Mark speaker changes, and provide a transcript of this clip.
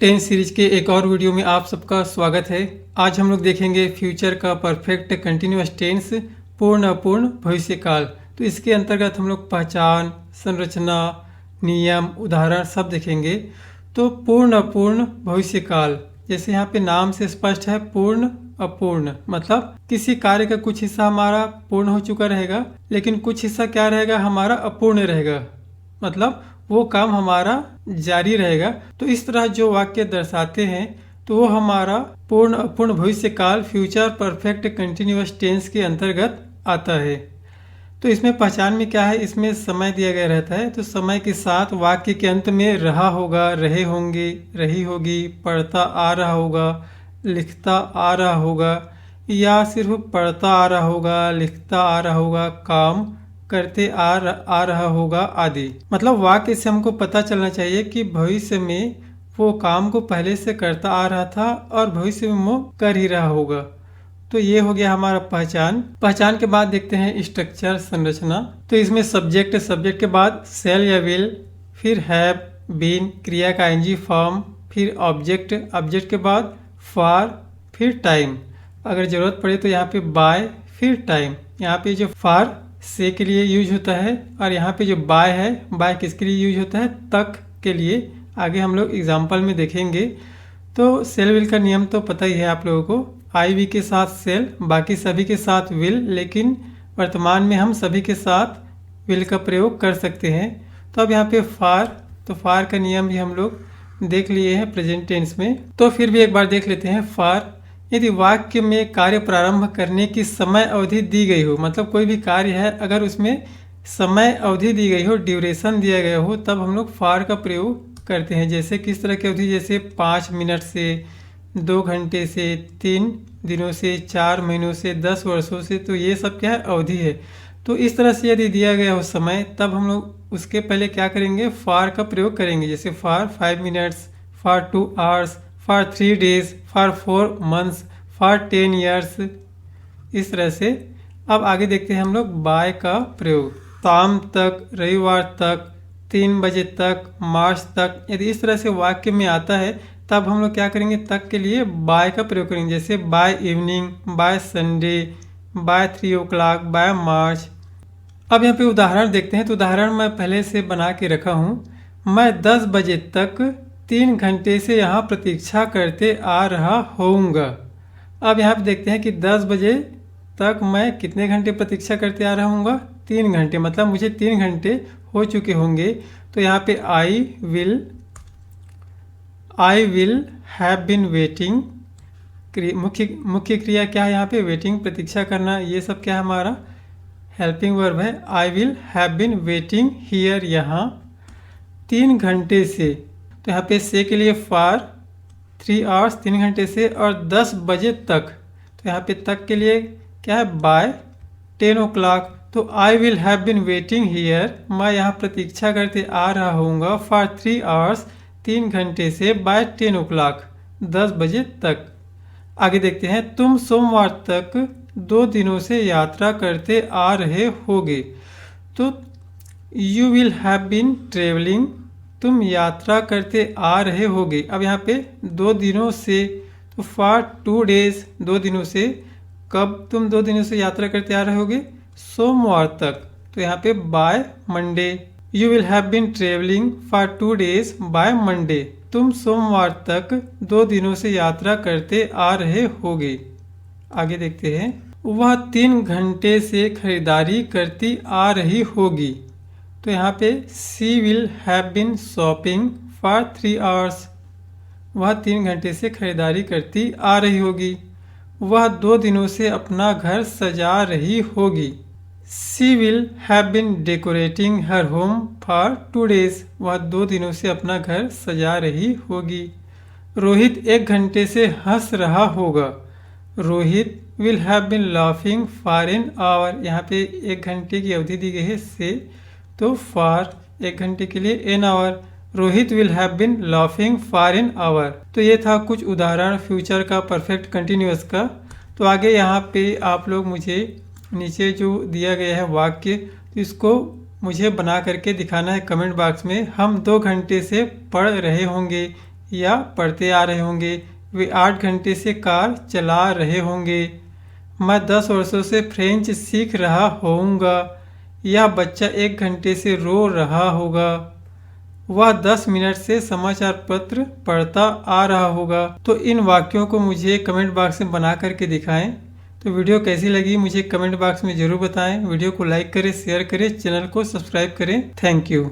Speaker 1: Tense series के एक और वीडियो में आप सबका स्वागत है। आज हम लोग देखेंगे फ्यूचर का परफेक्ट कंटिन्यूअस टेंस, पूर्ण अपूर्ण भविष्यकाल। तो इसके अंतर्गत हम लोग पहचान, संरचना, नियम, उदाहरण सब देखेंगे। तो पूर्ण अपूर्ण भविष्यकाल, जैसे यहाँ पे नाम से स्पष्ट है, पूर्ण अपूर्ण मतलब किसी कार्य का कुछ हिस्सा हमारा पूर्ण हो चुका रहेगा, लेकिन कुछ हिस्सा क्या रहेगा, हमारा अपूर्ण रहेगा, मतलब वो काम हमारा जारी रहेगा। तो इस तरह जो वाक्य दर्शाते हैं तो वो हमारा पूर्ण अपूर्ण भविष्यकाल, फ्यूचर परफेक्ट कंटिन्यूअस टेंस के अंतर्गत आता है। तो इसमें पहचान में क्या है, इसमें समय दिया गया रहता है। तो समय के साथ वाक्य के अंत में रहा होगा, रहे होंगे, रही होगी, पढ़ता आ रहा होगा, लिखता आ रहा होगा, या सिर्फ पढ़ता आ रहा होगा, लिखता आ रहा होगा, काम करते आ रहा होगा आदि। मतलब वाक्य से हमको पता चलना चाहिए कि भविष्य में वो काम को पहले से करता आ रहा था और भविष्य में वो कर ही रहा होगा। तो ये हो गया हमारा पहचान। पहचान के बाद देखते हैं स्ट्रक्चर, संरचना। तो इसमें सब्जेक्ट के बाद सेल या विल, फिर हैव, बीन, क्रिया का आईएनजी फॉर्म, फिर ऑब्जेक्ट के बाद फॉर, फिर टाइम। अगर जरूरत पड़े तो यहाँ पे बाय, फिर टाइम। यहाँ पे जो फॉर से के लिए यूज होता है, और यहाँ पे जो बाय है, बाय किसके लिए यूज होता है, तक के लिए। आगे हम लोग एग्जाम्पल में देखेंगे। तो सेल विल का नियम तो पता ही है आप लोगों को, आई वी के साथ सेल, बाकी सभी के साथ विल, लेकिन वर्तमान में हम सभी के साथ विल का प्रयोग कर सकते हैं। तो अब यहाँ पे फार, तो फार का नियम भी हम लोग देख लिए हैं प्रेजेंट टेंस में। तो फिर भी एक बार देख लेते हैं। फार, यदि वाक्य में कार्य प्रारंभ करने की समय अवधि दी गई हो, मतलब कोई भी कार्य है अगर उसमें समय अवधि दी गई हो, ड्यूरेशन दिया गया हो, तब हम लोग फार का प्रयोग करते हैं। जैसे किस तरह की अवधि, जैसे 5 मिनट से, 2 घंटे से, 3 दिनों से, 4 महीनों से, 10 वर्षों से। तो ये सब क्या है, अवधि है। तो इस तरह से यदि दिया गया हो समय, तब हम लोग उसके पहले क्या करेंगे, फार का प्रयोग करेंगे। जैसे फार 5 minutes, far 2 hours, for 3 days, for 4 months, for 10 years, इस तरह से। अब आगे देखते हैं हम लोग बाय का प्रयोग। शाम तक, रविवार तक, 3 बजे तक, मार्च तक। यदि इस तरह से वाक्य में आता है तब हम लोग क्या करेंगे, तक के लिए बाय का प्रयोग करेंगे। जैसे by evening, by Sunday, by 3 o'clock, by March. अब यहाँ पे उदाहरण देखते हैं। तो उदाहरण मैं पहले से बना के रखा हूँ। मैं 10 बजे तक 3 घंटे से यहाँ प्रतीक्षा करते आ रहा होऊंगा। अब यहाँ पे देखते हैं कि 10 बजे तक मैं कितने घंटे प्रतीक्षा करते आ रहा हूँगा, 3 घंटे, मतलब मुझे 3 घंटे हो चुके होंगे। तो यहाँ पे I will have been waiting, मुख्य क्रिया क्या है यहाँ पे, वेटिंग, प्रतीक्षा करना। ये सब क्या है, हमारा हेल्पिंग वर्ब है। I will have been waiting here, यहाँ 3 घंटे से। तो यहाँ पे से के लिए फार 3 आवर्स, 3 घंटे से, और 10 बजे तक। तो यहाँ पे तक के लिए क्या है, बाय 10 o'clock। तो I will have been waiting here, मैं यहाँ प्रतीक्षा करते आ रहा हूँगा, फॉर 3 आवर्स, 3 घंटे से, बाय 10 o'clock, 10 बजे तक। आगे देखते हैं। तुम सोमवार तक 2 दिनों से यात्रा करते आ रहे होगे। तो you will have been travelling, तुम यात्रा करते आ रहे होगे। अब यहाँ पे 2 दिनों से, तो फॉर 2 डेज, 2 दिनों से। कब तुम 2 दिनों से यात्रा करते आ रहे होगे, सोमवार तक। तो यहाँ पे by Monday. You will have been travelling for 2 days by Monday, तुम सोमवार तक 2 दिनों से यात्रा करते आ रहे होगे। आगे देखते हैं। वह 3 घंटे से खरीदारी करती आ रही होगी। तो यहाँ पे she will have been shopping for 3 hours, वह 3 घंटे से खरीदारी करती आ रही होगी। वह 2 दिनों से अपना घर सजा रही होगी। She will have been decorating her home for 2 days, वह 2 दिनों से अपना घर सजा रही होगी। रोहित 1 घंटे से हंस रहा होगा। Rohit will have been laughing for an hour, यहाँ पे 1 घंटे की अवधि दी गई है से, तो फॉर 1 घंटे के लिए an hour. Rohit will have been laughing for an hour. तो ये था कुछ उदाहरण फ्यूचर का परफेक्ट कंटिन्यूअस का। तो आगे यहाँ पे आप लोग मुझे नीचे जो दिया गया है वाक्य, तो इसको मुझे बना करके दिखाना है कमेंट बॉक्स में। हम 2 घंटे से पढ़ रहे होंगे, या पढ़ते आ रहे होंगे। वे 8 घंटे से कार चला रहे होंगे। मैं 10 वर्षों से फ्रेंच सीख रहा होऊंगा। यह बच्चा 1 घंटे से रो रहा होगा। वह 10 मिनट से समाचार पत्र पढ़ता आ रहा होगा। तो इन वाक्यों को मुझे कमेंट बॉक्स में बना करके दिखाएं। तो वीडियो कैसी लगी मुझे कमेंट बॉक्स में ज़रूर बताएं। वीडियो को लाइक करें, शेयर करें, चैनल को सब्सक्राइब करें। Thank you.